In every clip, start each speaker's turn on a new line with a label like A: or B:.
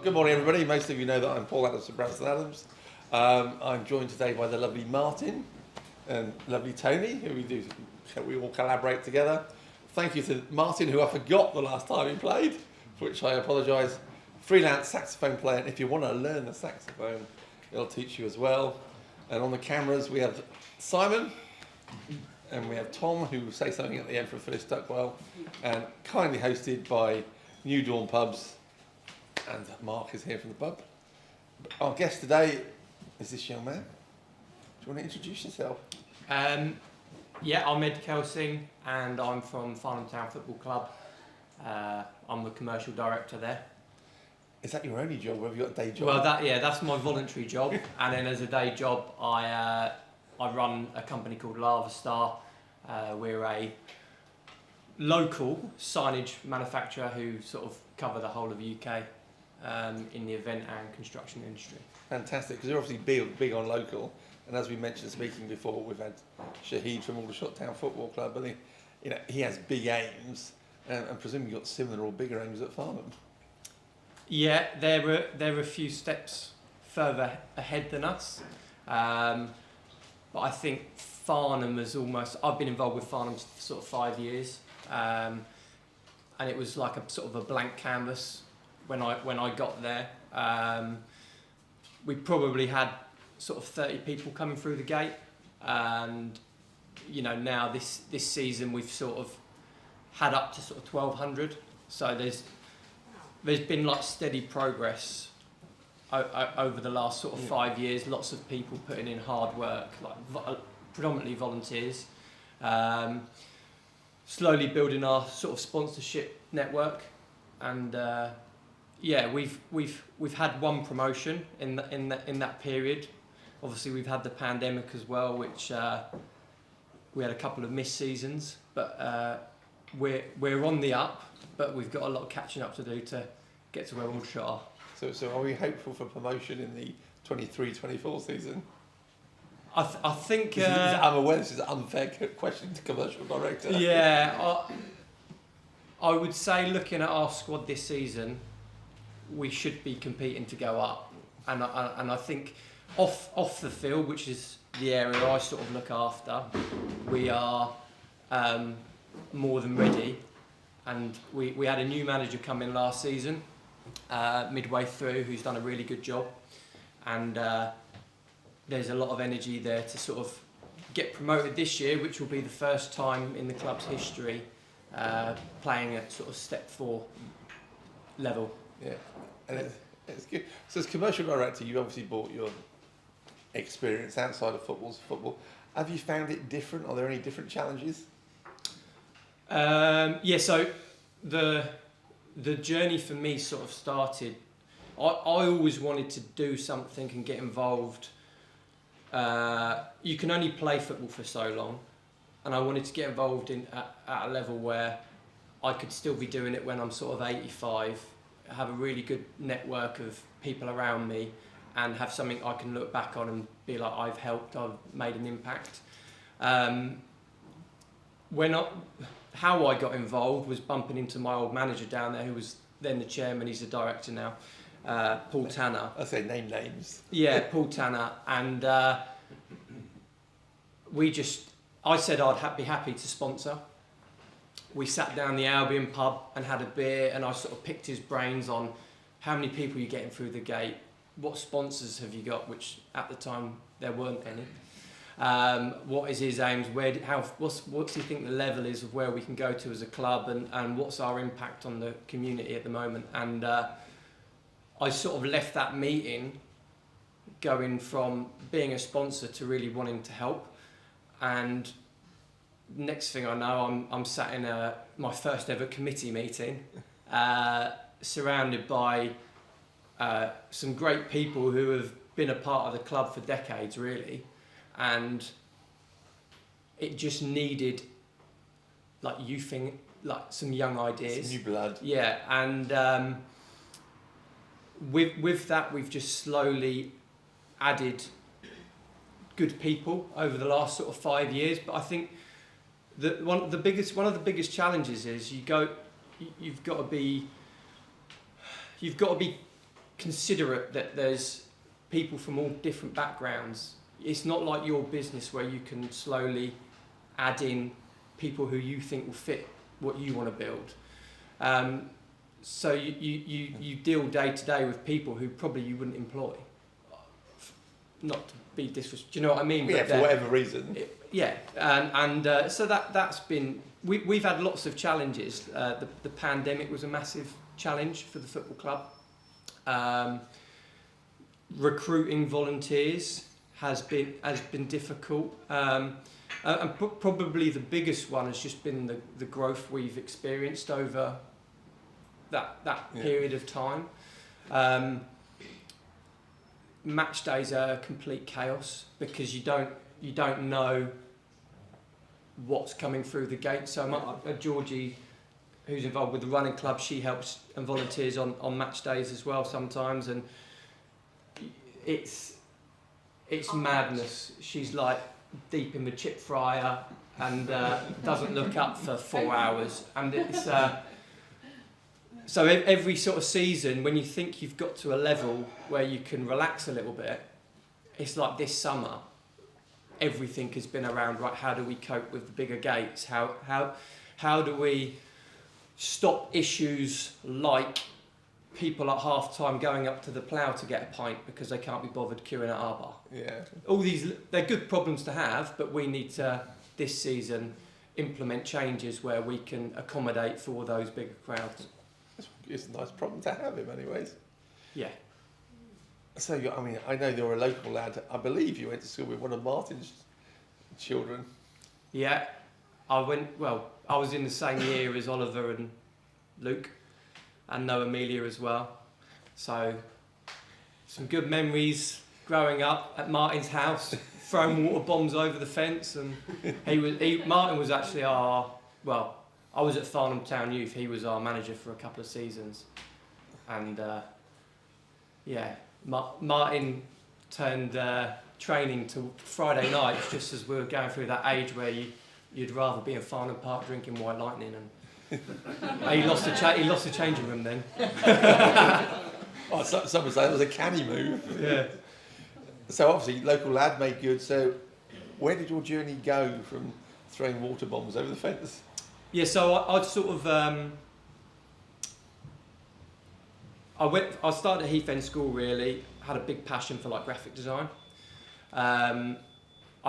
A: Good morning, everybody. Most of you know that I'm Paul Adams from Branston Adams. I'm joined today by the lovely Martin and lovely Tony, who we all collaborate together. Thank you to Martin, who I forgot the last time he played, for which I apologise. Freelance saxophone player, and if you want to learn the saxophone, it'll teach you as well. And on the cameras, we have Simon, and we have Tom, who will say something at the end for Phyllis Duckwell, and kindly hosted by New Dawn Pubs. And Mark is here from the pub. Our guest today is this young man. Do you want to introduce yourself?
B: Yeah, I'm Ed Kelsing, and I'm from Farnham Town Football Club. I'm the commercial director there.
A: Is that your only job, or have you got a day job?
B: Well, that's my voluntary job, and then as a day job, I run a company called Lavastar. We're a local signage manufacturer who sort of cover the whole of the UK in the event and construction industry.
A: Fantastic, because you're obviously big on local, and as we mentioned speaking before, we've had Shahid from Aldershot Town Football Club, and he has big aims, and presumably you've got similar or bigger aims at Farnham.
B: Yeah, there are a few steps further ahead than us, but I think Farnham has I've been involved with Farnham for sort of 5 years, and it was like a sort of a blank canvas when I got there. We probably had sort of 30 people coming through the gate, and now this season we've sort of had up to sort of 1,200. So there's been like steady progress over the last sort of 5 years. Lots of people putting in hard work, like predominantly volunteers. Slowly building our sort of sponsorship network, and we've had one promotion in that period. Obviously, we've had the pandemic as well, which we had a couple of missed seasons, but we're on the up. But we've got a lot of catching up to do to get to where Aldershot are.
A: So are we hopeful for promotion in the 23-24 season?
B: I think...
A: I'm aware this is an unfair question to commercial director.
B: Yeah, I would say looking at our squad this season, we should be competing to go up. And I think off the field, which is the area I sort of look after, we are more than ready. And we had a new manager come in last season, midway through, who's done a really good job. And there's a lot of energy there to sort of get promoted this year, which will be the first time in the club's history playing at sort of step 4 level.
A: Yeah, and it's good. So as commercial director, you obviously brought your experience outside of football. Have you found it different? Are there any different challenges?
B: So the journey for me sort of started. I always wanted to do something and get involved. You can only play football for so long, and I wanted to get involved at a level where I could still be doing it when I'm sort of 85, have a really good network of people around me, and have something I can look back on and be like, I've helped, I've made an impact. How I got involved was bumping into my old manager down there, who was then the chairman. He's the director now, Paul Tanner.
A: I say name names.
B: Yeah, Paul Tanner, and I said I'd be happy to sponsor. We sat down the Albion pub and had a beer, and I sort of picked his brains on how many people you're getting through the gate, what sponsors have you got, which at the time there weren't any. What is his aims? What's do you think the level is of where we can go to as a club, and what's our impact on the community at the moment? And I sort of left that meeting going from being a sponsor to really wanting to help. And next thing I know, I'm sat in my first ever committee meeting, surrounded by some great people who have been a part of the club for decades, really. And it just needed some young ideas.
A: Some new blood.
B: Yeah, and with that, we've just slowly added good people over the last sort of 5 years. But I think that one of the biggest challenges is you've got to be considerate that there's people from all different backgrounds. It's not like your business where you can slowly add in people who you think will fit what you want to build. So you deal day to day with people who probably you wouldn't employ. Not to be disrespectful, do you know what I mean?
A: Yeah,
B: But
A: for whatever reason.
B: So that's been, we've had lots of challenges. The pandemic was a massive challenge for the football club. Recruiting volunteers has been difficult. And probably the biggest one has just been the growth we've experienced over that period of time. Match days are complete chaos because you don't know what's coming through the gate. So Georgie, who's involved with the running club, she helps and volunteers on match days as well sometimes, and it's madness. She's like deep in the chip fryer and doesn't look up for 4 hours, and it's so every sort of season when you think you've got to a level where you can relax a little bit, it's like this summer everything has been around, right, how do we cope with the bigger gates, how do we stop issues like people at half time going up to the plough to get a pint because they can't be bothered queuing at our bar.
A: Yeah.
B: All these, they're good problems to have, but we need to, this season, implement changes where we can accommodate for those bigger crowds.
A: It's a nice problem to have in many ways.
B: Yeah.
A: So, I mean, I know you're a local lad. I believe you went to school with one of Martin's children.
B: Yeah. I was in the same year as Oliver and Luke, and know Amelia as well. So, some good memories growing up at Martin's house, throwing water bombs over the fence, and Martin was actually I was at Farnham Town Youth. He was our manager for a couple of seasons, and Martin turned training to Friday nights just as we were going through that age where you'd rather be in Farnham Park drinking White Lightning, and he lost the changing room then.
A: Some would say it was a canny move.
B: Yeah.
A: So obviously, local lad made good. So where did your journey go from throwing water bombs over the fence?
B: Yeah, so I'd sort of I started at Heath End School really, had a big passion for like graphic design. I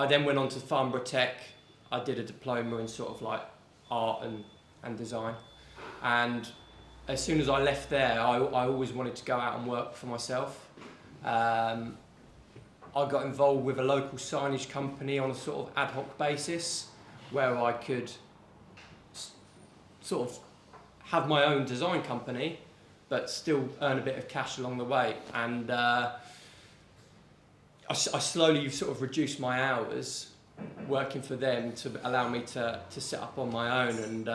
B: then went on to Farnborough Tech. I did a diploma in sort of like art and design, and as soon as I left there, I always wanted to go out and work for myself. I got involved with a local signage company on a sort of ad hoc basis where I could sort of have my own design company but still earn a bit of cash along the way, and I slowly sort of reduced my hours working for them to allow me to set up on my own. And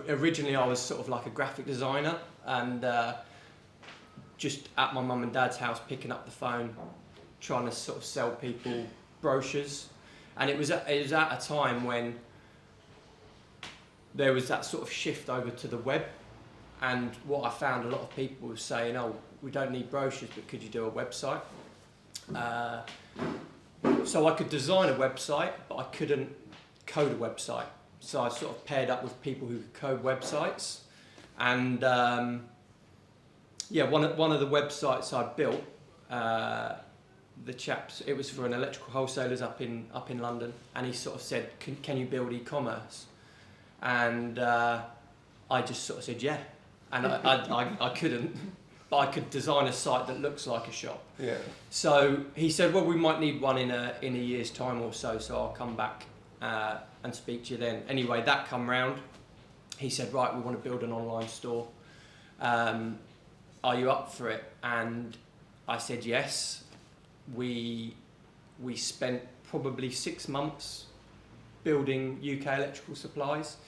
B: originally I was sort of like a graphic designer, and just at my mum and dad's house picking up the phone trying to sort of sell people brochures, and it was at a time when there was that sort of shift over to the web. And what I found, a lot of people were saying, oh, we don't need brochures, but could you do a website? So I could design a website, but I couldn't code a website. So I sort of paired up with people who could code websites. And one of the websites I built, the chaps, it was for an electrical wholesalers up in London, and he sort of said, can you build e-commerce? And I just sort of said, yeah. And I couldn't, but I could design a site that looks like a shop.
A: Yeah.
B: So he said, well, we might need one in a year's time or so I'll come back and speak to you then. Anyway, that come round. He said, right, we want to build an online store. Are you up for it? And I said yes. We spent probably 6 months building UK electrical supplies,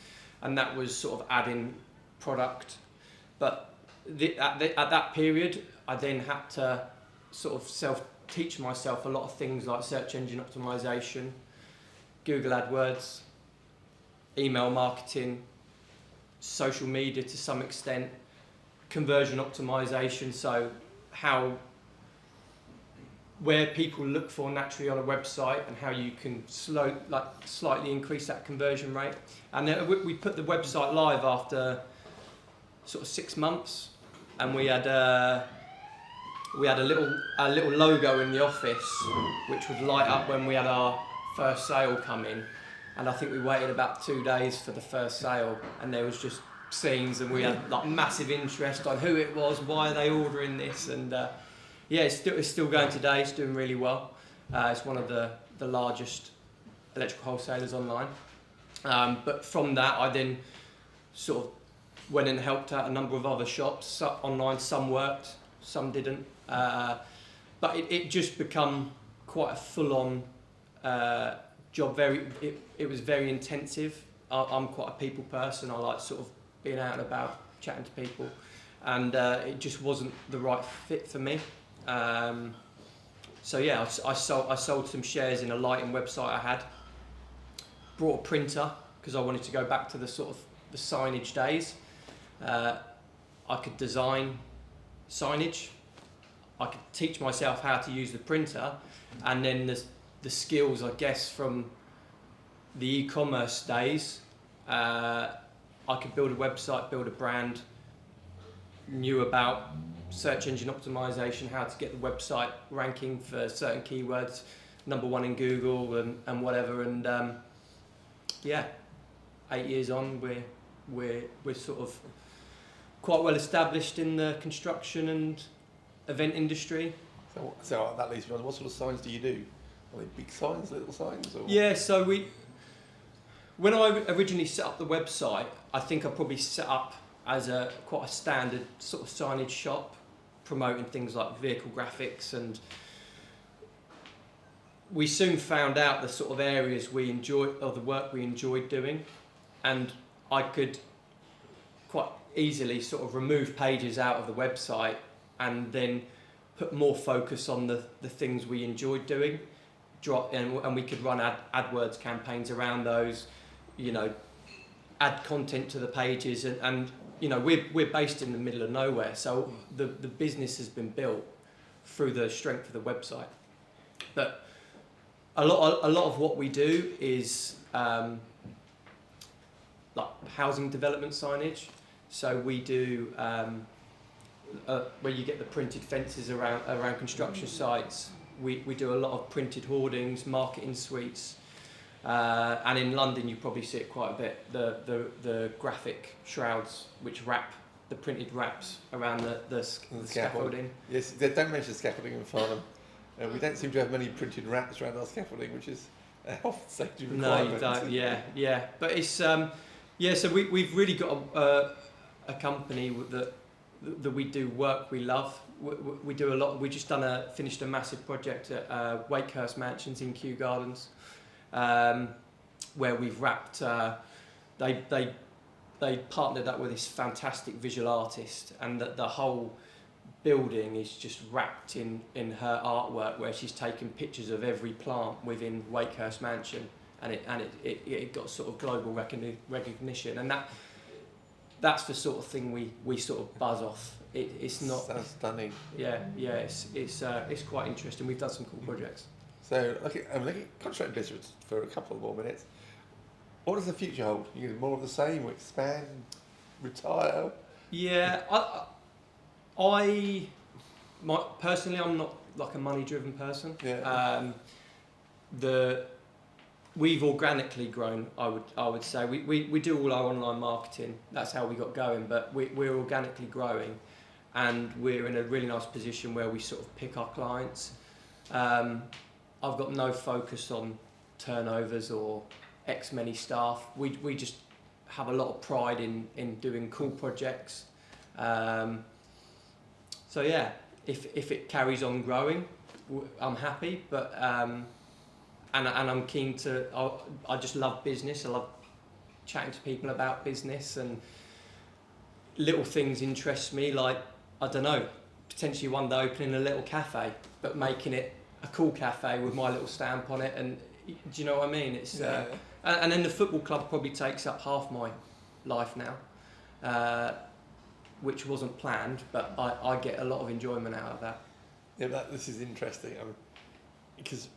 B: and that was sort of adding product. But at that period, I then had to sort of self-teach myself a lot of things like search engine optimization, Google AdWords, email marketing, social media to some extent, conversion optimization, so where people look for naturally on a website and how you can slightly increase that conversion rate. And then we put the website live after sort of 6 months, and we had a little logo in the office which would light up when we had our first sale come in, and I think we waited about 2 days for the first sale, and there was just scenes, and we had like massive interest on who it was, why are they ordering this, and yeah, it's still going today. It's doing really well. It's one of the largest electrical wholesalers online. But from that, I then sort of went and helped out a number of other shops online. Some worked, some didn't. But it just become quite a full-on job. It was very intensive. I'm quite a people person. I like sort of being out and about, chatting to people, and it just wasn't the right fit for me. So yeah, I sold some shares in a lighting website I had. Brought a printer because I wanted to go back to the sort of the signage days. I could design signage. I could teach myself how to use the printer, and then the skills, I guess, from the e-commerce days. I could build a website, build a brand, knew about search engine optimization, how to get the website ranking for certain keywords, #1 in Google and whatever. And yeah, 8 years on, we're sort of quite well established in the construction and event industry.
A: So that leads me on. What sort of signs do you do? Are they big signs, little signs? Or?
B: Yeah, so when I originally set up the website, I think I probably set up as quite a standard sort of signage shop, promoting things like vehicle graphics, and we soon found out the sort of areas we enjoyed, or the work we enjoyed doing, and I could quite easily sort of remove pages out of the website and then put more focus on the things we enjoyed doing, and we could run AdWords campaigns around those, you know, add content to the pages, and you know, we're based in the middle of nowhere, so the business has been built through the strength of the website. But a lot of what we do is like housing development signage. So we do where you get the printed fences around construction sites. We do a lot of printed hoardings, marketing suites. And in London, you probably see it quite a bit. The graphic shrouds, which wrap the printed wraps around the scaffolding.
A: Yes, they don't mention scaffolding in Farnham. We don't seem to have many printed wraps around our scaffolding, which is a health safety requirement.
B: No, you don't. Yeah. But it's So we've really got a company that we do work we love. We do a lot. We just finished a massive project at Wakehurst Mansions in Kew Gardens. Where we've wrapped, they partnered up with this fantastic visual artist, and the whole building is just wrapped in her artwork, where she's taken pictures of every plant within Wakehurst Mansion, and it got sort of global recognition, and that's the sort of thing we sort of buzz off. It's not.
A: Sounds stunning.
B: Yeah. It's quite interesting. We've done some cool projects.
A: So, I'm looking at contract business for a couple more minutes. What does the future hold? You do more of the same, or expand, retire? Yeah,
B: personally, I'm not like a money-driven person.
A: Yeah.
B: We've organically grown. I would say we do all our online marketing. That's how we got going. But we're organically growing, and we're in a really nice position where we sort of pick our clients. I've got no focus on turnovers or X many staff. We just have a lot of pride in doing cool projects. So yeah, if it carries on growing, I'm happy. But and I'm keen to. I just love business. I love chatting to people about business, and little things interest me. Like, I don't know, potentially one day opening a little cafe, but making it a cool cafe with my little stamp on it, and do you know what I mean? It's and then the football club probably takes up half my life now. which wasn't planned, but I get a lot of enjoyment out of that.
A: Yeah, this is interesting. Because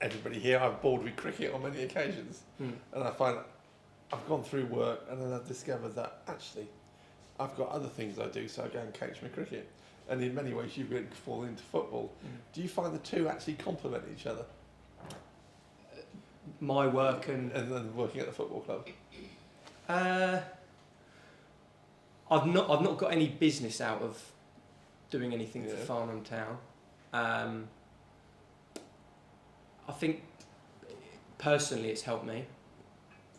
A: everybody here, I've bored with cricket on many occasions, and I find I've gone through work and then I've discovered that actually I've got other things I do, so I go and coach my cricket. And in many ways, you've been falling into football. Do you find the two actually complement each other?
B: My work and
A: then working at the football club.
B: I've not got any business out of doing anything for Farnham Town. I think personally it's helped me.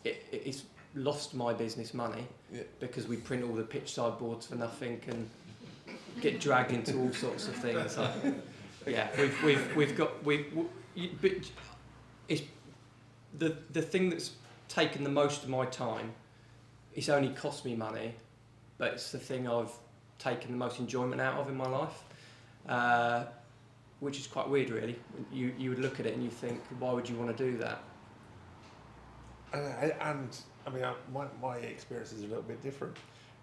B: It's lost my business money because we print all the pitch side boards for nothing and get dragged into all sorts of things. But it's the thing that's taken the most of my time. It's only cost me money, but it's the thing I've taken the most enjoyment out of in my life, which is quite weird, really. You would look at it and you think, why would you want to do that?
A: My experience is a little bit different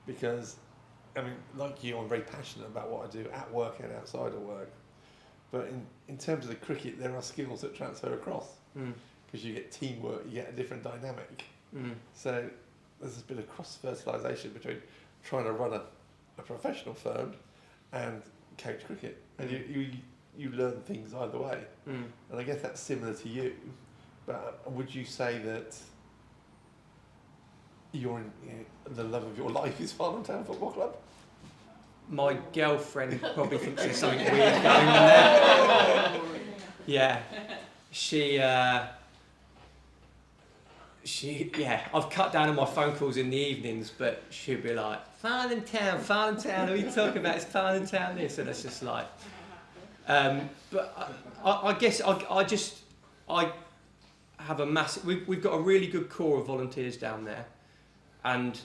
A: because, like you, I'm very passionate about what I do at work and outside of work. But in terms of the cricket, there are skills that transfer across because you get teamwork, you get a different dynamic. So there's a bit of cross-fertilisation between trying to run a professional firm and coach cricket. And you learn things either way. And I guess that's similar to you. But would you say that the love of your life is Farnham Town Football Club?
B: My girlfriend probably thinks there's something weird going on there. Yeah. I've cut down on my phone calls in the evenings, but she'll be like, Farnham Town, what are you talking about? It's Farnham Town this, and it's just like... but I guess I have a massive... We've got a really good core of volunteers down there, and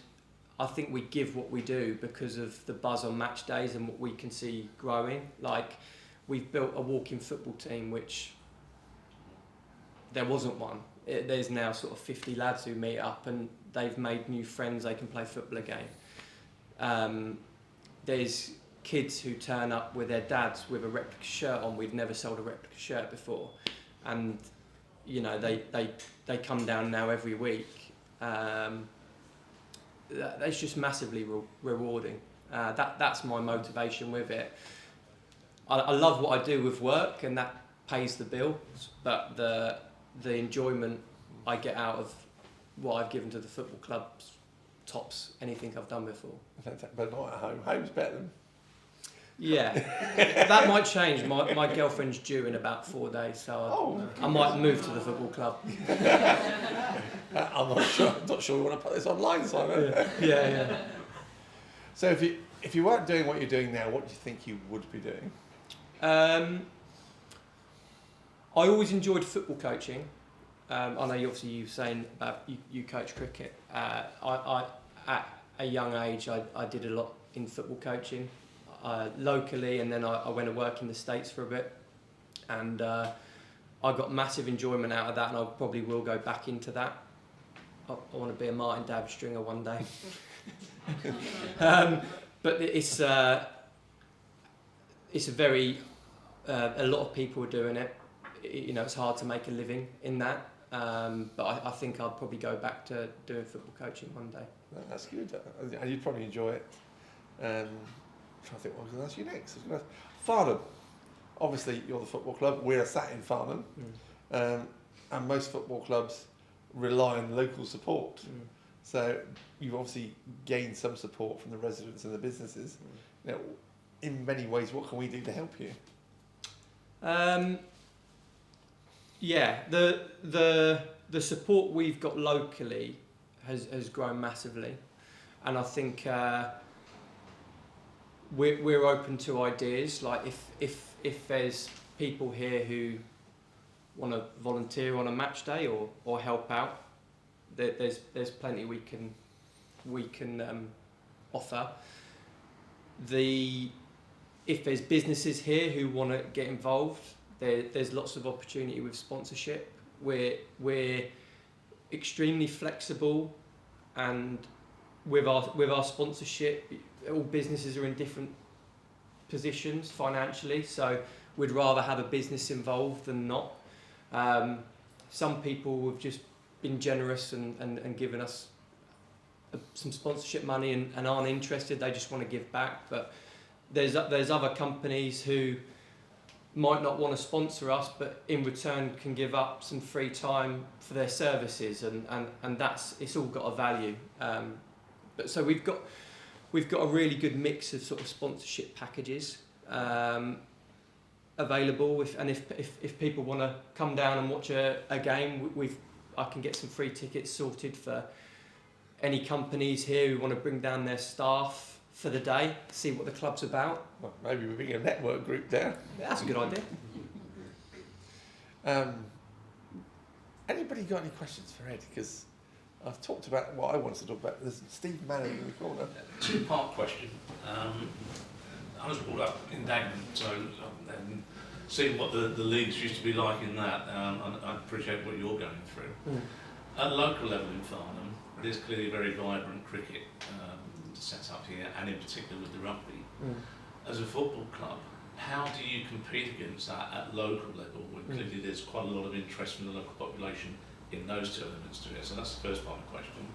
B: I think we give what we do because of the buzz on match days and what we can see growing. Like, we've built a walking football team, which there wasn't one. There's now sort of 50 lads who meet up and they've made new friends, they can play football again. There's kids who turn up with their dads with a replica shirt on. We've never sold a replica shirt before. And, they come down now every week. That's just massively rewarding. That's my motivation with it. I love what I do with work and that pays the bills, but the enjoyment I get out of what I've given to the football clubs tops anything I've done before.
A: But not at home. Home's better than...
B: Yeah, that might change. My girlfriend's due in about 4 days, so I might move to the football club.
A: I'm not sure we want to put this online, Simon.
B: Yeah.
A: So if you weren't doing what you're doing now, what do you think you would be doing?
B: I always enjoyed football coaching. I know you were saying about you coach cricket. I at a young age I did a lot in football coaching locally, and then I went to work in the States for a bit, and I got massive enjoyment out of that, and I probably will go back into that. I want to be a Martin Dabb stringer one day. But it's a very a lot of people are doing it. It's hard to make a living in that. But I think I'll probably go back to doing football coaching one day.
A: That's good. And you'd probably enjoy it. I'm trying to think what I was going to ask you next. Farnham. Obviously, you're the football club. We're sat in Farnham. And most football clubs rely on local support. So you've obviously gained some support from the residents and the businesses. In many ways, what can we do to help you? Yeah, the support we've got locally has grown massively, and I think we're open to ideas. Like if there's people here who want to volunteer on a match day or help out, there's plenty we can offer. If there's businesses here who want to get involved, there's lots of opportunity with sponsorship. We're extremely flexible, and
B: with our sponsorship, all businesses are in different positions financially, so we'd rather have a business involved than not. Some people have just been generous and given us some sponsorship money and aren't interested, they just want to give back. But there's other companies who might not want to sponsor us, but in return can give up some free time for their services, and it's all got a value. But so we've got a really good mix of sort of sponsorship packages available. If people want to come down and watch a game, I can get some free tickets sorted for any companies here who want to bring down their staff for the day, see what the club's about.
A: Well, maybe we're being a network group there.
B: That's a good idea.
A: Anybody got any questions for Ed? Because I've talked about what I wanted to talk about. There's Steve Manning in the corner.
C: Two-part question. I was brought up in Dagenham, so seeing what the leagues used to be like in that, I appreciate what you're going through.
B: Mm.
C: At local level in Farnham, there's clearly very vibrant cricket set up here, and in particular with the rugby.
B: Mm.
C: As a football club, how do you compete against that at local level, when clearly there's quite a lot of interest from the local population in those two elements to it? So that's the first part of the question.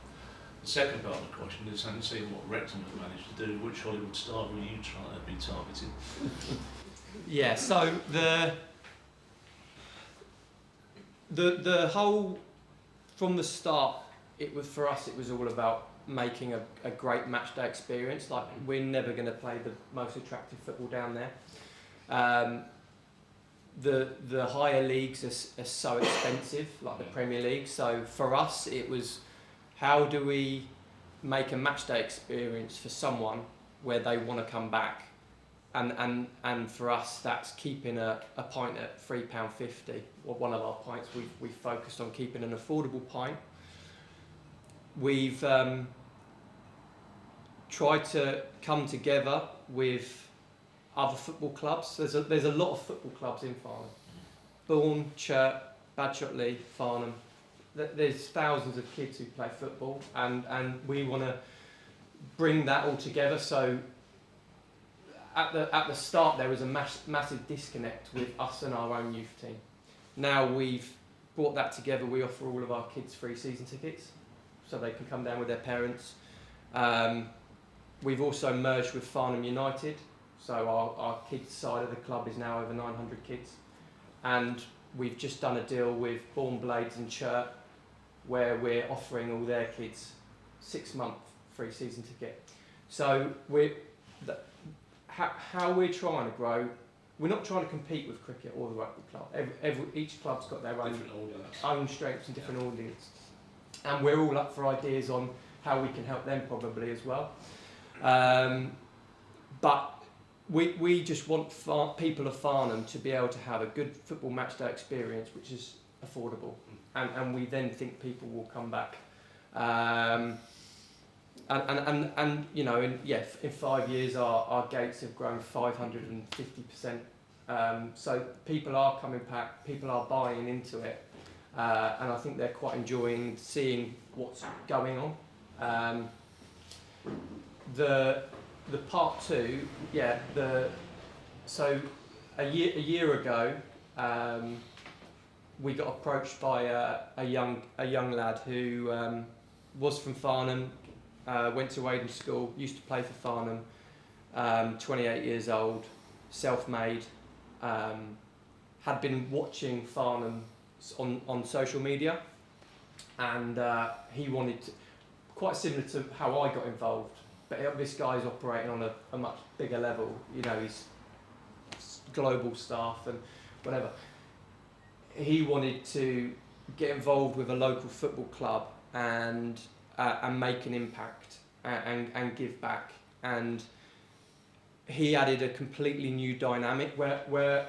C: The second part of the question is, having seen what Wrexham have managed to do, which Hollywood star will you try to be targeting?
B: Yeah, so the whole, from the start, for us it was all about making a great match day experience. Like, we're never going to play the most attractive football down there. The higher leagues are so expensive, like the Premier League. So for us, it was, how do we make a match day experience for someone where they want to come back? And for us, that's keeping a pint at £3.50. Well, one of our pints, we've focused on keeping an affordable pint. We've tried to come together with other football clubs. There's a lot of football clubs in Farnham. Bourne, Churt, Badshot-Lee, Farnham. There's thousands of kids who play football, and we want to bring that all together. So at the start there was a massive disconnect with us and our own youth team. Now we've brought that together. We offer all of our kids free season tickets, so they can come down with their parents. We've also merged with Farnham United, so our kids side of the club is now over 900 kids, and we've just done a deal with Bourne Blades and Churt, where we're offering all their kids 6-month free season ticket. So how we're trying to grow, we're not trying to compete with cricket or the rugby club. Each club's got their own strengths and different audience, and we're all up for ideas on how we can help them probably as well. But we just want people of Farnham to be able to have a good football match day experience, which is affordable, and we then think people will come back. And you know, in 5 years our gates have grown 550%. So people are coming back, people are buying into it, and I think they're quite enjoying seeing what's going on. The part two, so a year ago, we got approached by a young lad who was from Farnham, went to Wadham School, used to play for Farnham, 28 years old, self-made, had been watching Farnham on social media, and he wanted to, quite similar to how I got involved, but this guy's operating on a much bigger level. You know, he's global staff and whatever. He wanted to get involved with a local football club and make an impact and give back. And he added a completely new dynamic where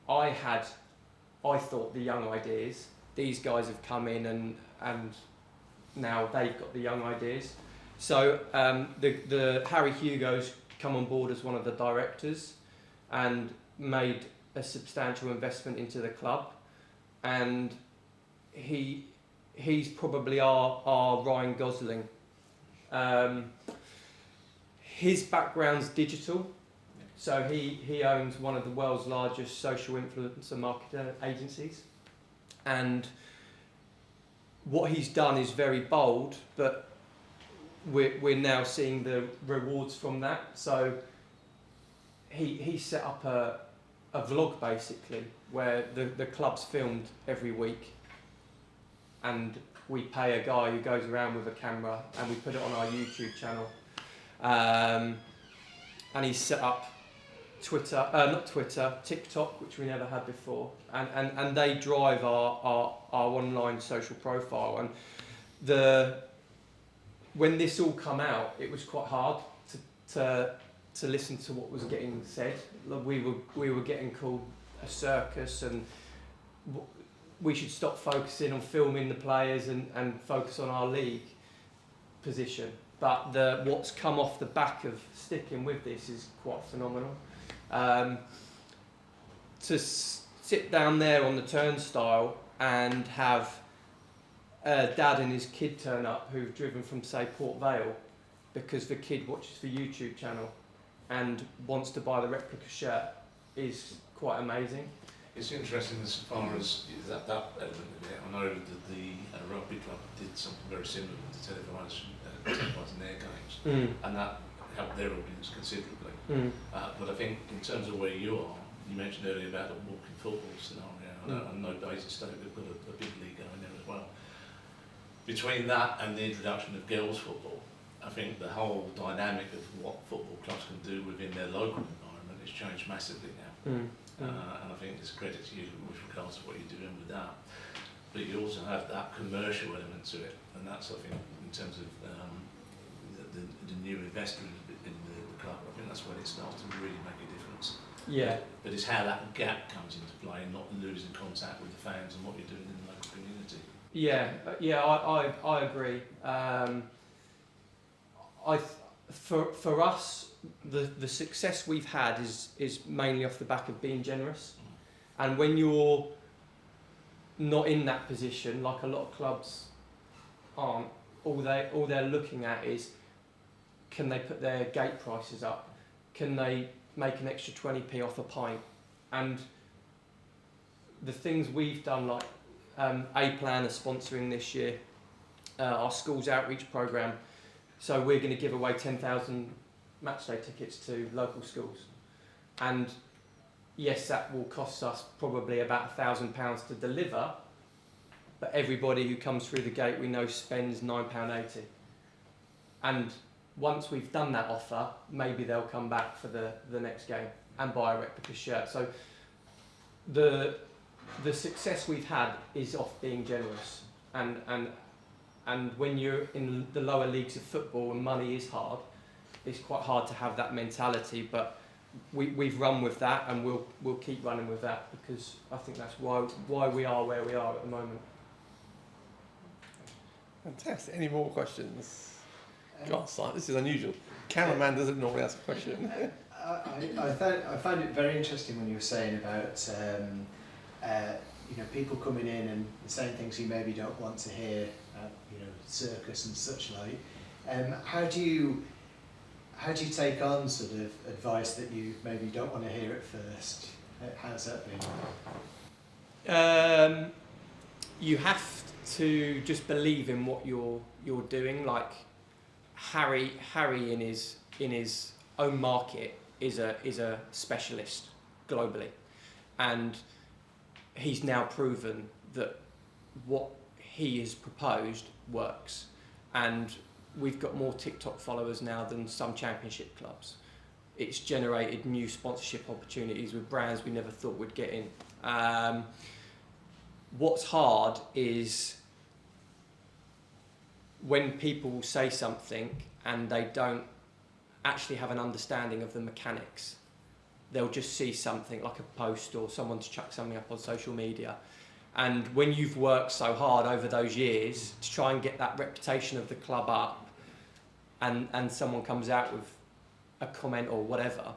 B: I thought the young ideas. These guys have come in and now they've got the young ideas. So the Harry Hugo's come on board as one of the directors and made a substantial investment into the club, and he's probably our Ryan Gosling His background's digital, so he owns one of the world's largest social influencer marketing agencies, and what he's done is very bold, but we're now seeing the rewards from that. So he set up a vlog basically where the club's filmed every week, and we pay a guy who goes around with a camera and we put it on our YouTube channel. And he's set up TikTok, which we never had before, and they drive our online social profile. And when this all come out, it was quite hard to listen to what was getting said. We were getting called a circus, and we should stop focusing on filming the players and focus on our league position. But what's come off the back of sticking with this is quite phenomenal. To sit down there on the turnstile and have a dad and his kid turn up who've driven from, say, Port Vale, because the kid watches the YouTube channel and wants to buy the replica shirt, is quite amazing.
C: It's interesting as far as that element of it. I know that the rugby club did something very similar with the televising their games, and that helped their audience considerably. But I think in terms of where you are, you mentioned earlier about the walking football scenario. I know Basingstoke, they've got a big league going there as well. Between that and the introduction of girls football, I think the whole dynamic of what football clubs can do within their local environment has changed massively now. And I think it's a credit to you with regards to what you're doing with that. But you also have that commercial element to it, and that's, I think, in terms of the new investor in the club, I think that's when it starts to really make a difference.
B: Yeah. But
C: it's how that gap comes into play, not losing contact with the fans and what you're doing in the local community.
B: I agree. For us, the success we've had is mainly off the back of being generous, and when you're not in that position, like a lot of clubs aren't, all they're looking at is, can they put their gate prices up? Can they make an extra 20p off a pint? And the things we've done, like A-Plan are sponsoring this year, our school's outreach programme. So we're going to give away 10,000 matchday tickets to local schools. And yes, that will cost us probably about £1,000 to deliver, but everybody who comes through the gate we know spends £9.80. And once we've done that offer, maybe they'll come back for the next game and buy a replica shirt. So the success we've had is off being generous, and when you're in the lower leagues of football and money is hard, it's quite hard to have that mentality. But we've run with that, and we'll keep running with that, because I think that's why we are where we are at the moment.
A: Fantastic. Any more questions? This is unusual. Cameraman doesn't normally ask a question.
D: I found it very interesting when you were saying about people coming in and saying things you maybe don't want to hear, circus and such like. How do you take on sort of advice that you maybe don't want to hear at first? How's that been?
B: You have to just believe in what you're doing. Like Harry in his own market is a specialist globally, and he's now proven that what he has proposed works, and we've got more TikTok followers now than some championship clubs. It's generated new sponsorship opportunities with brands we never thought we'd get in. What's hard is when people say something and they don't actually have an understanding of the mechanics. They'll just see something like a post or someone's chucked something up on social media. And when you've worked so hard over those years to try and get that reputation of the club up, and someone comes out with a comment or whatever,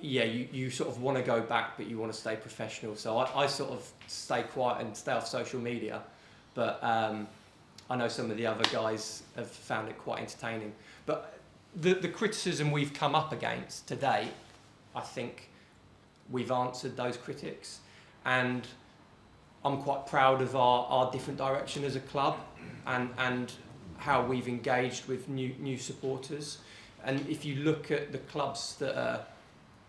B: you sort of want to go back, but you want to stay professional. So I sort of stay quiet and stay off social media. But I know some of the other guys have found it quite entertaining. But the criticism we've come up against today, I think we've answered those critics, and I'm quite proud of our different direction as a club, and how we've engaged with new supporters. And if you look at the clubs that are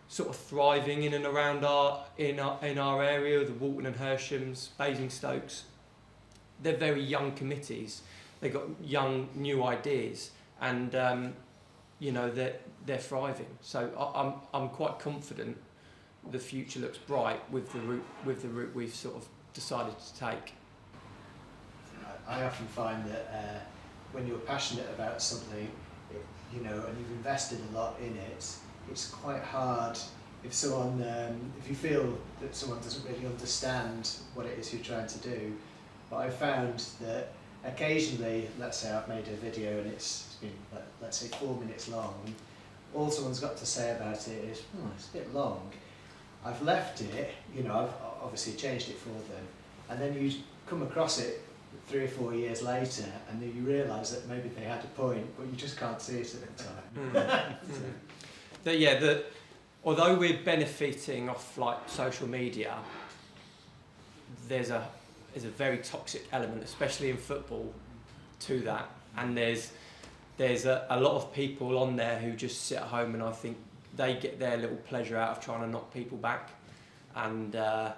B: sort of thriving in and around our area, the Walton and Hershams, Basingstokes, they're very young committees. They've got young, new ideas, and they're thriving. So I'm quite confident the future looks bright with the route we've sort of decided to take.
D: I often find that when you're passionate about something, and you've invested a lot in it, it's quite hard if you feel that someone doesn't really understand what it is you're trying to do. But I've found that occasionally, let's say I've made a video and it's been, let's say, 4 minutes long, and all someone's got to say about it is, it's a bit long. I've left it, I've obviously changed it for them, and then you come across it 3 or 4 years later, and then you realise that maybe they had a point, but you just can't see it at the time.
B: Although we're benefiting off like social media, there's a very toxic element, especially in football, to that, and there's a lot of people on there who just sit at home, and I think they get their little pleasure out of trying to knock people back, and I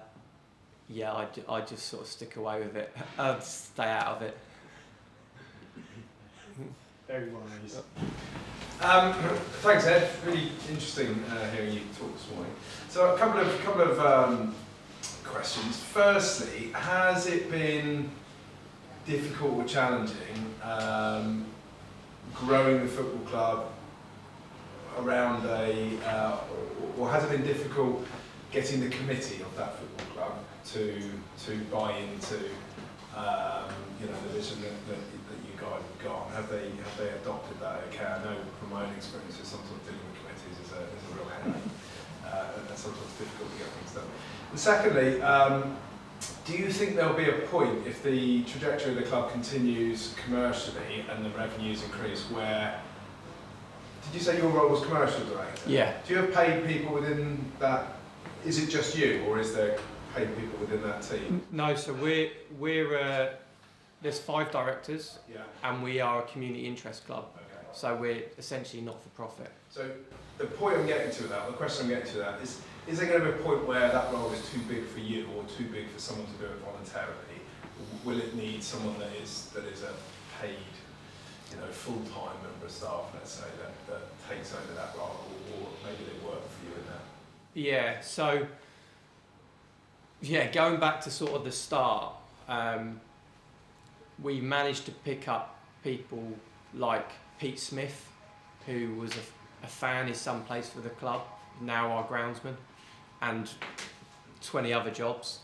B: just sort of stick away with it. I'd stay out of it.
D: Very wise.
E: Thanks, Ed. Really interesting hearing you talk this morning. So a couple of questions. Firstly, has it been difficult or challenging growing the football club around or has it been difficult getting the committee of that football club to buy into the vision that you guys have got? Have they adopted that? Okay, I know from my own experiences sometimes dealing with committees is a real headache, and sometimes difficult to get things done. And secondly, do you think there'll be a point if the trajectory of the club continues commercially and the revenues increase where, did you say your role was commercial director?
B: Yeah.
E: Do you have paid people within that? Is it just you, or is there paid people within that team?
B: No, so we're there's 5 directors,
E: Yeah.
B: and we are a community interest club.
E: Okay.
B: So we're essentially not for profit.
E: So the point I'm getting to that, the question I'm getting to that is there going to be a point where that role is too big for you or too big for someone to do it voluntarily? Will it need someone that is a paid, full-time member of staff, let's say, that takes over that role, or maybe they work for you in that?
B: Yeah, so going back to sort of the start, we managed to pick up people like Pete Smith, who was a fan, is someplace for the club, now our groundsman, and 20 other jobs.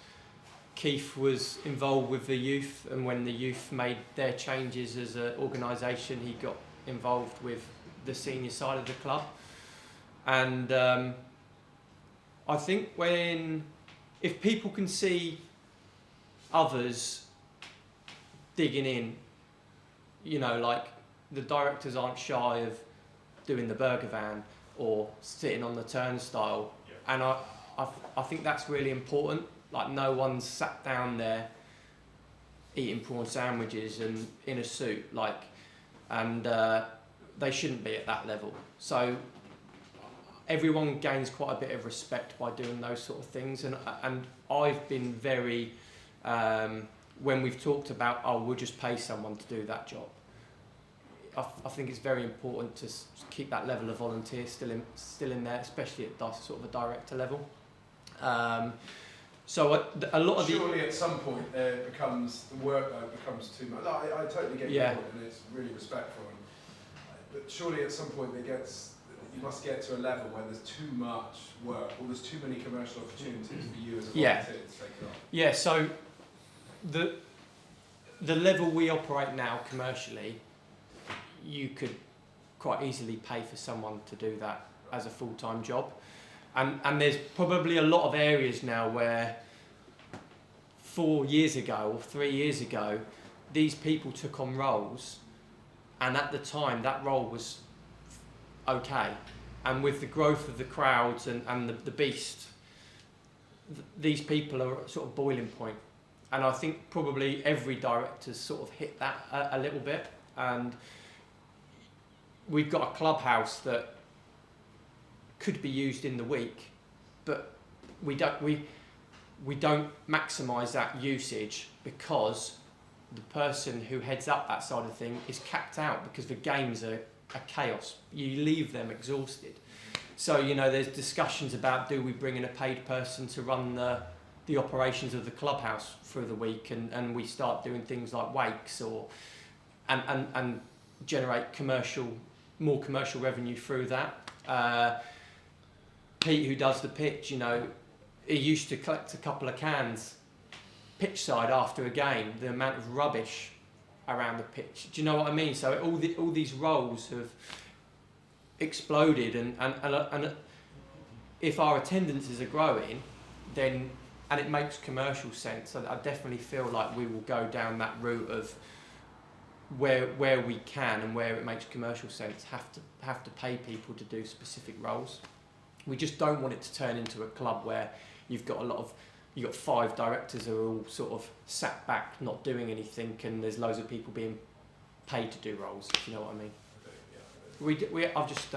B: Keith was involved with the youth, and when the youth made their changes as an organisation, he got involved with the senior side of the club. And I think if people can see others digging in, like the directors aren't shy of doing the burger van or sitting on the turnstile, and I think that's really important. Like, no one's sat down there eating prawn sandwiches and in a suit, and they shouldn't be at that level. So everyone gains quite a bit of respect by doing those sort of things, and I've been very when we've talked about we'll just pay someone to do that job. I think it's very important to keep that level of volunteer still in there, especially at sort of a director level. So a lot of
E: surely at some point the workload becomes too much. I totally get your point, and it's really respectful. But surely at some point you must get to a level where there's too much work, or there's too many commercial opportunities for you as a volunteer to take it on. Yeah.
B: So the level we operate now commercially, you could quite easily pay for someone to do that as a full-time job. And there's probably a lot of areas now where 4 years ago or 3 years ago, these people took on roles, and at the time that role was okay, and with the growth of the crowds and the beast, these people are at sort of boiling point, and I think probably every director's sort of hit that a little bit. And we've got a clubhouse that could be used in the week, but we don't maximise that usage because the person who heads up that side of the thing is capped out because the games are chaos. You leave them exhausted. So, you know, there's discussions about, do we bring in a paid person to run the operations of the clubhouse through the week, and we start doing things like wakes and generate more commercial revenue through that. Pete, who does the pitch, you know, he used to collect a couple of cans pitch side after a game, the amount of rubbish around the pitch. Do you know what I mean? So all these roles have exploded, and if our attendances are growing, then, and it makes commercial sense, I definitely feel like we will go down that route of where we can and where it makes commercial sense have to pay people to do specific roles. We just don't want it to turn into a club where you've got 5 directors who are all sort of sat back not doing anything, and there's loads of people being paid to do roles, if you know what I mean. I've just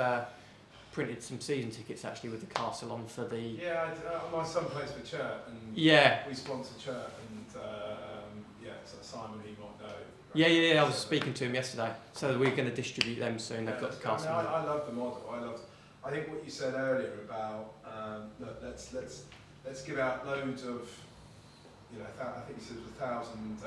B: printed some season tickets actually with the castle on for the...
E: Yeah, my son plays for Churt, and we sponsor Churt, and so Simon, he might know.
B: Yeah, I was speaking to him yesterday, so we're going to distribute them soon. They've got the castle.
E: I love the model. I think what you said earlier about let's give out loads of, you know, I think you said it was 1,000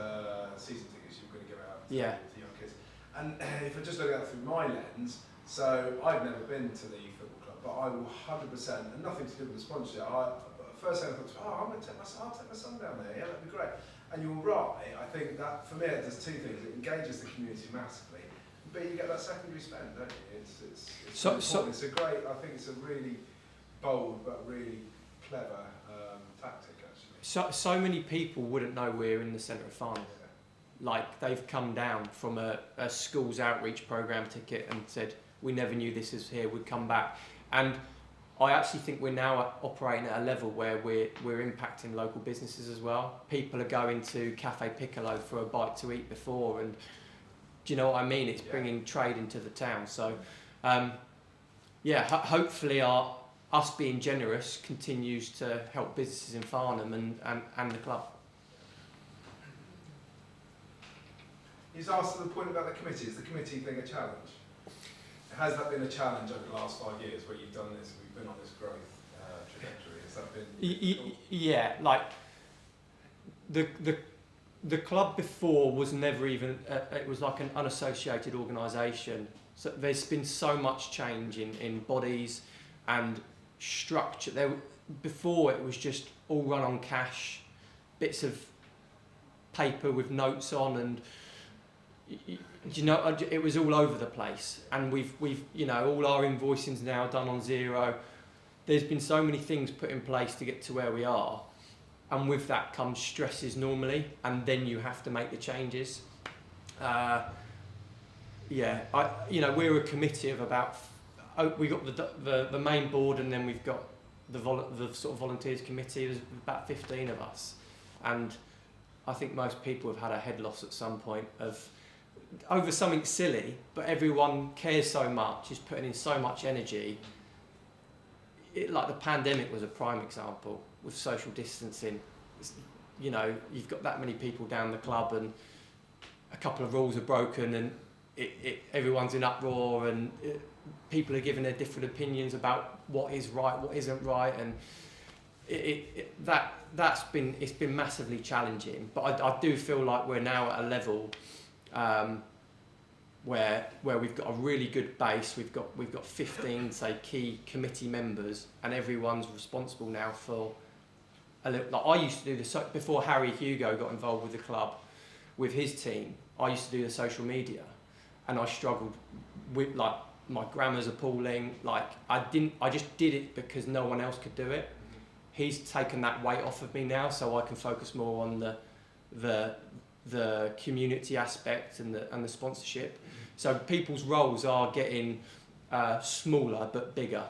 E: season tickets you were going to give out to young kids. And if I just look at it through my lens, so I've never been to the football club, but I will 100%, and nothing to do with the sponsorship. First thing I thought, I'll take my son down there. Yeah, that'd be great. And you're right. I think that for me it does 2 things. It engages the community massively, but you get that secondary spend, don't you? It's a great. I think it's a really bold but really clever tactic, actually.
B: So many people wouldn't know we're in the centre of Farnham. Yeah. Like, they've come down from a school's outreach programme ticket and said, we never knew this was here, we'd come back. And I actually think we're now operating at a level where we're impacting local businesses as well. People are going to Cafe Piccolo for a bite to eat before, and do you know what I mean? It's bringing trade into the town. So, hopefully us being generous continues to help businesses in Farnham and the club.
E: He's asked the point about the committee. Is the committee thing a challenge? Has that been a challenge over the last 5 years where you've done this, we've been on this growth trajectory? Has that been...
B: Yeah, like the club before was never even, it was like an unassociated organisation. So there's been so much change in bodies and structure. Before it was just all run on cash, bits of paper with notes on, and you know, it was all over the place. And we've you know, all our invoicing's now done on Xero. There's been so many things put in place to get to where we are, and with that comes stresses normally, and then you have to make the changes. You know, we're a committee of about. We got the main board, and then we've got the sort of volunteers committee. There's about 15 of us, and I think most people have had a head loss at some point over something silly, but everyone cares so much, is putting in so much energy. Like the pandemic was a prime example with social distancing. You know, you've got that many people down the club, and a couple of rules are broken, and everyone's in uproar, and people are giving their different opinions about what is right, what isn't right, and it's been massively challenging. But I do feel like we're now at a level where we've got a really good base. We've got 15 say key committee members, and everyone's responsible now for a little. Like I used to do this before Harry Hugo got involved with the club, with his team. I used to do the social media, and I struggled with, like, my grammar's appalling. Like I just did it because no one else could do it. He's taken that weight off of me now, so I can focus more on the the community aspect and the sponsorship. So people's roles are getting smaller but bigger.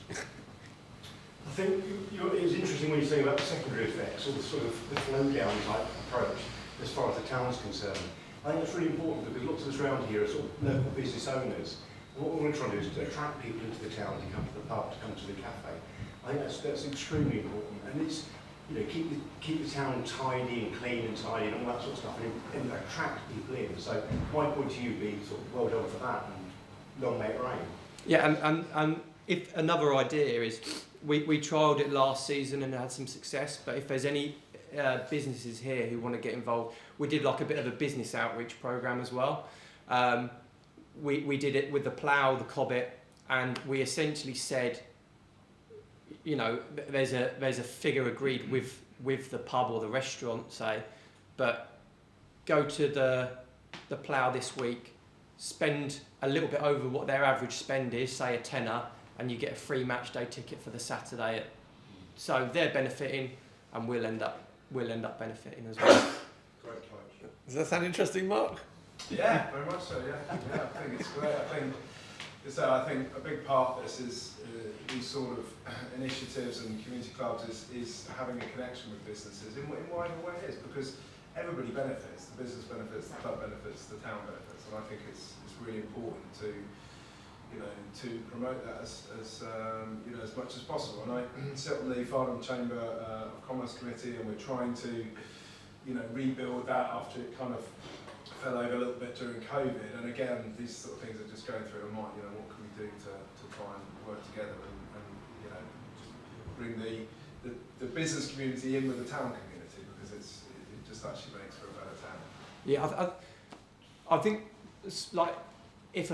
F: I think it was interesting when you say about the secondary effects, or the sort of the flow-down type approach as far as the town's concerned. I think that's really important because lots of us around here are sort of local business owners. And what we're trying to do is to attract people into the town to come to the pub, to come to the cafe. I think that's extremely important. And it's, you know, keep the town tidy and clean and tidy and all that sort of stuff, and attract people in. So my point to you be sort of well done for that, and long may it rain.
B: Yeah, and if another idea is, we trialled it last season and had some success, but if there's any businesses here who want to get involved, we did like a bit of a business outreach program as well. We did it with the plough, the cobbit, and we essentially said, you know, there's a figure agreed with the pub or the restaurant, say, but go to the plough this week, spend a little bit over what their average spend is, say a tenner, and you get a free match day ticket for the Saturday. So they're benefiting, and we'll end up benefiting as well.
E: Great touch.
A: Does that sound interesting, Mark?
E: Yeah, very much so. Yeah, yeah, I think it's great. I think a big part of this is these sort of initiatives and community clubs is having a connection with businesses in whatever way it is, because everybody benefits. The business benefits, the club benefits, the town benefits, and I think it's really important to, you know, to promote that as you know, as much as possible. And I sit on the Farnham Chamber of Commerce Committee, and we're trying to, you know, rebuild that after it kind of fell over a little bit during COVID. And again, these sort of things are just going through our mind. You know, what can we do to try and work together and you know, just bring the business community in with the town community, because it just actually makes for a better town.
B: Yeah, I think it's like, if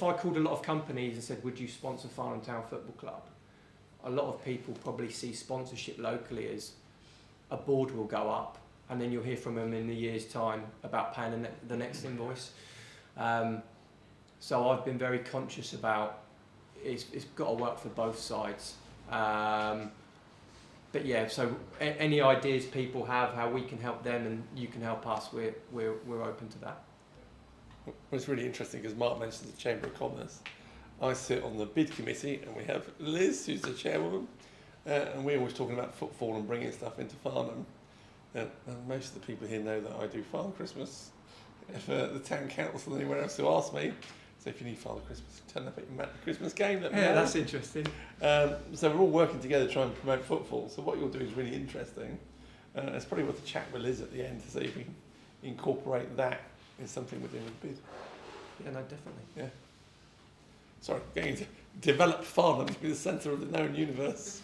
B: I called a lot of companies and said, would you sponsor Farnham Town Football Club? A lot of people probably see sponsorship locally as a board will go up, and then you'll hear from them in a year's time about paying the next invoice. So I've been very conscious about it's got to work for both sides. But yeah, so any ideas people have, how we can help them and you can help us, we're open to that.
A: Well, it's really interesting because Mark mentioned the Chamber of Commerce. I sit on the bid committee, and we have Liz, who's the chairwoman, and we're always talking about footfall and bringing stuff into Farnham. And most of the people here know that I do Father Christmas. If the town council or anyone else who asks me, so if you need Father Christmas, turn up at your Christmas game. Let me know.
B: That's interesting.
A: So we're all working together to try and promote football. So what you'll do is really interesting. It's probably worth a chat with Liz at the end to see if we can incorporate that in something within the bid.
B: Yeah, no, definitely.
A: Yeah. Sorry, going to develop Farnham to be the centre of the known universe.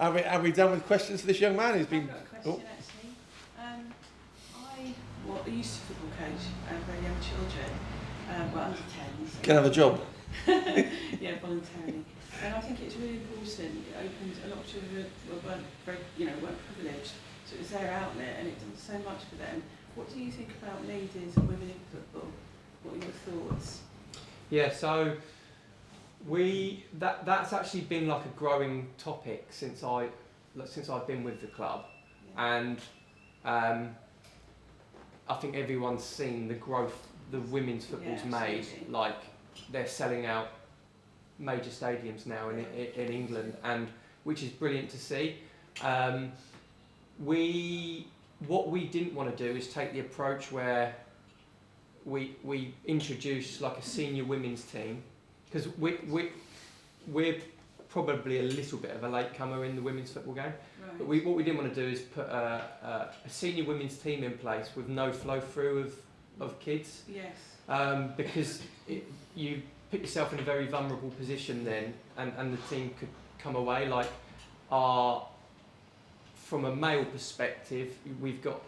A: Are we done with questions for this young man who's been...
G: I've got a question actually. I used to football coach very young children, well under 10s.
A: Can have a job.
G: Yeah, voluntarily. And I think it's really important. It opened a lot of children weren't very, weren't privileged, so it was their outlet, and it did so much for them. What do you think about leaders and women in football? What are your thoughts?
B: Yeah, so that's actually been like a growing topic since I've been with the club,
G: Yeah.
B: and I think everyone's seen the growth the women's football's made.
G: Absolutely.
B: Like they're selling out major stadiums now in England, and which is brilliant to see. What we didn't want to do is take the approach where we introduce like a senior women's team, because we're probably a little bit of a latecomer in the women's football game.
G: Right.
B: But what we didn't want to do is put a senior women's team in place with no flow through of kids,
G: Yes.
B: because you put yourself in a very vulnerable position then, and the team could come away like from a male perspective, we've got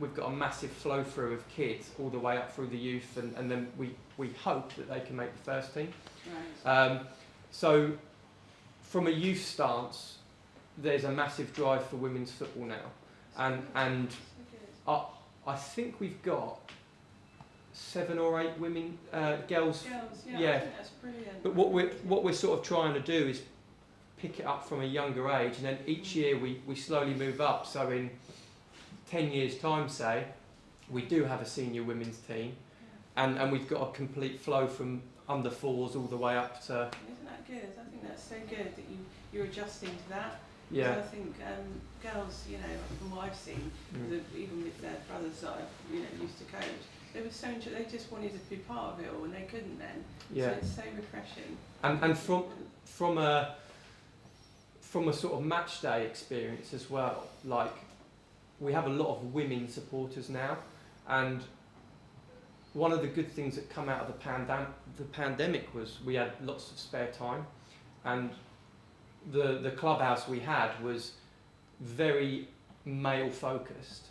B: a massive flow through of kids all the way up through the youth, and then we hope that they can make the first team.
G: Right.
B: So from a youth stance, there's a massive drive for women's football now, and
G: So
B: I think we've got 7 or 8 women girls.
G: good. Girls, yeah.
B: Yeah.
G: I think that's brilliant.
B: But what we're sort of trying to do is pick it up from a younger age, and then each year we slowly move up. So in 10 years' time, say, we do have a senior women's team, and we've got a complete flow from under 4s all the way up to...
G: Isn't that good? I think that's so good that you're adjusting to that.
B: Yeah.
G: So I think girls, you know, from what I've seen, even with their brothers that I've, you know, used to coach, they were so they just wanted to be part of it all, and they couldn't then.
B: Yeah.
G: So it's so refreshing.
B: And from a sort of match day experience as well, like we have a lot of women supporters now, and one of the good things that come out of the pandemic was we had lots of spare time, and the clubhouse we had was very male focused.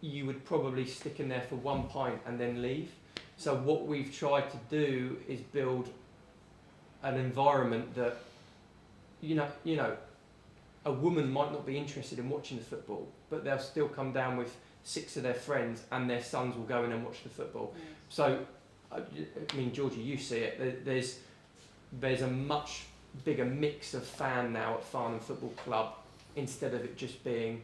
B: You would probably stick in there for 1 pint and then leave. So what we've tried to do is build an environment that, you know, a woman might not be interested in watching the football, but they'll still come down with 6 of their friends, and their sons will go in and watch the football.
G: Yeah.
B: So, I mean, Georgie, you see it. There's a much bigger mix of fan now at Farnham Football Club, instead of it just being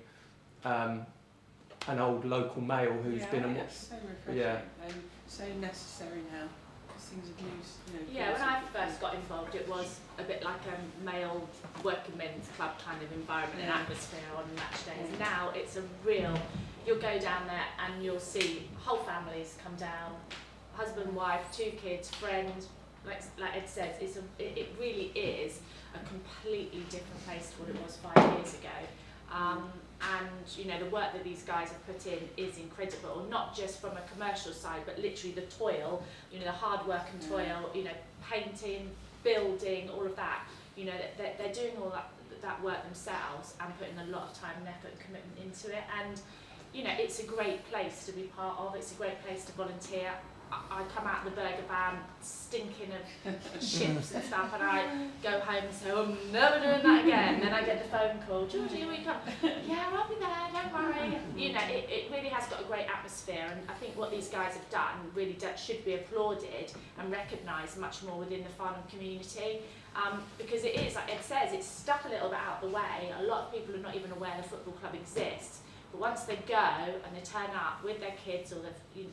B: an old local male who's been and watched.
G: So refreshing and so necessary now, because things have used, you know.
H: Yeah, when I first got involved, it was a bit like a male working men's club kind of environment and atmosphere on match days. Now it's a real, you'll go down there and you'll see whole families come down, husband, wife, 2 kids, friends. Like Ed says, it really is a completely different place to what it was 5 years ago. And you know, the work that these guys have put in is incredible, not just from a commercial side, but literally the toil, you know, the hard work and toil, you know, painting, building, all of that. You know, they're doing all that work themselves and putting a lot of time and effort and commitment into it. And you know, it's a great place to be part of. It's a great place to volunteer. I come out of the burger van stinking of chips and stuff, and I go home and say, I'm never doing that again. Then I get the phone call, Georgie, will you come? Yeah, I'll be there, don't worry. You know, it really has got a great atmosphere, and I think what these guys have done really should be applauded and recognised much more within the Farnham community. Because it is, like Ed says, it's stuck a little bit out of the way. A lot of people are not even aware the football club exists. But once they go and they turn up with their kids or their, you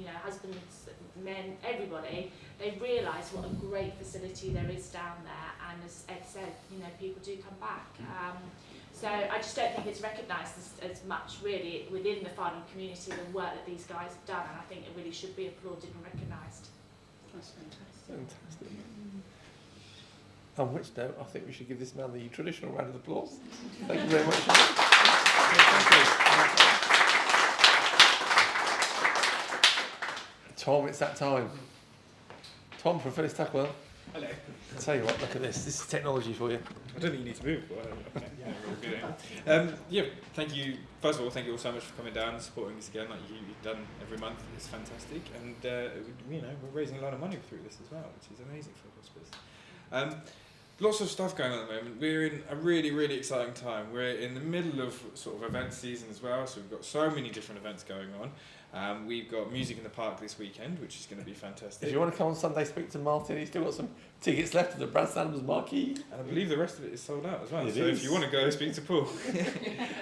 H: know, husbands, men, everybody, they realise what a great facility there is down there. And as Ed said, you know, people do come back. So I just don't think it's recognised as much really within the Farnham community, the work that these guys have done. And I think it really should be applauded and recognised.
G: That's fantastic.
A: Fantastic. On which note, I think we should give this man the traditional round of applause. Thank you very much. Tom, it's that time. Tom from Phyllis Tuckwell.
I: Hello.
A: I'll tell you what, look at this. This is technology for you.
I: I don't think you need to move. But yeah, thank you. First of all, thank you all so much for coming down and supporting us again, like you've done every month. It's fantastic, and you know, we're raising a lot of money through this as well, which is amazing for hospice. Lots of stuff going on at the moment. We're in a really, really exciting time. We're in the middle of sort of event season as well, so we've got so many different events going on. We've got music in the park this weekend, which is going to be fantastic.
A: If you want to come on Sunday, speak to Martin. He's still got some tickets left to the Branston marquee.
I: And I believe the rest of it is sold out as well.
A: It
I: so
A: is.
I: If you want to go, speak to Paul.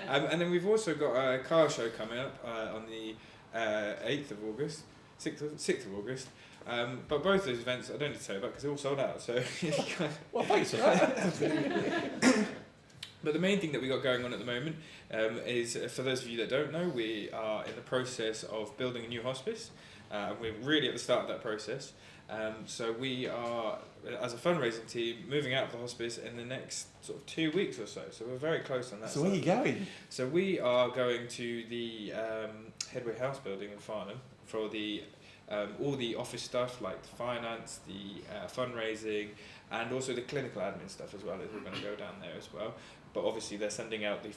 I: And then we've also got a car show coming up on the 8th of August, 6th of August. But both those events, I don't need to say about because they're all sold out. So,
A: Well, thanks for that.
I: But the main thing that we got going on at the moment is, for those of you that don't know, we are in the process of building a new hospice. We're really at the start of that process. So we are, as a fundraising team, moving out of the hospice in the next sort of 2 weeks or so. So we're very close on that.
A: So where are you going?
I: So we are going to the Headway House building in Farnham for the all the office stuff like the finance, the fundraising, and also the clinical admin stuff as well. We're going to go down there as well. But obviously they're sending out the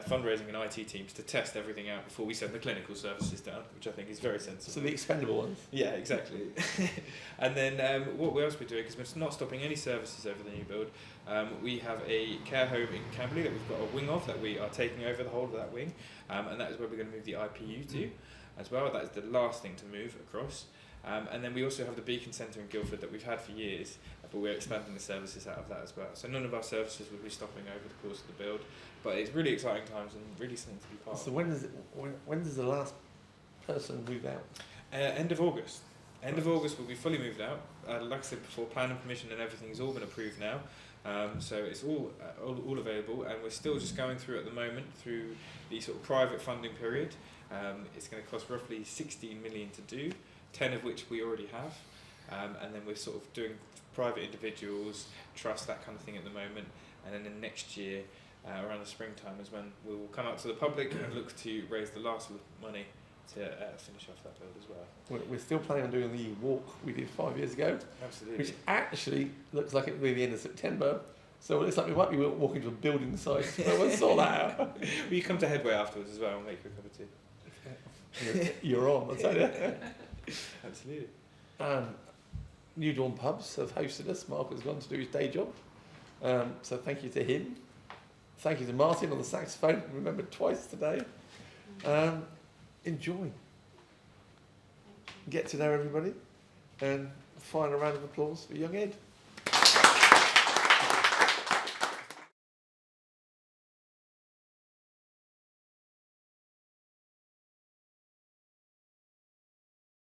I: fundraising and IT teams to test everything out before we send the clinical services down, which I think is very sensible.
A: So the expendable ones.
I: Yeah, exactly. And then what else we're doing is we're not stopping any services over the new build. We have a care home in Camberley that we've got a wing of that we are taking over the whole of that wing, and that is where we're going to move the IPU to as well. That is the last thing to move across. And then we also have the Beacon Centre in Guildford that we've had for years, but we're expanding the services out of that as well. So none of our services will be stopping over the course of the build, but it's really exciting times and really something to be part
A: So
I: of.
A: when does the last person move out?
I: End of August. End of August we'll be fully moved out. Like I said before, planning permission and everything has all been approved now. So it's all available, and we're still just going through at the moment through the sort of private funding period. It's going to cost roughly 16 million to do, 10 of which we already have, and then we're sort of doing private individuals, trust, that kind of thing at the moment, and then in next year, around the springtime, is when we will come out to the public and look to raise the last money to finish off that build as well.
A: We're still planning on doing the walk we did 5 years ago,
I: Absolutely.
A: which actually looks like it will be the end of September. So it looks like we might be walking to a building site. So we'll sort that out.
I: Will you come to Headway afterwards as well and make you a cup of tea?
A: You're on, I'll tell you.
I: Absolutely.
A: New Dawn Pubs have hosted us. Mark has gone to do his day job. So thank you to him. Thank you to Martin on the saxophone, remembered twice today. Enjoy. Get to know everybody. And final round of applause for young Ed.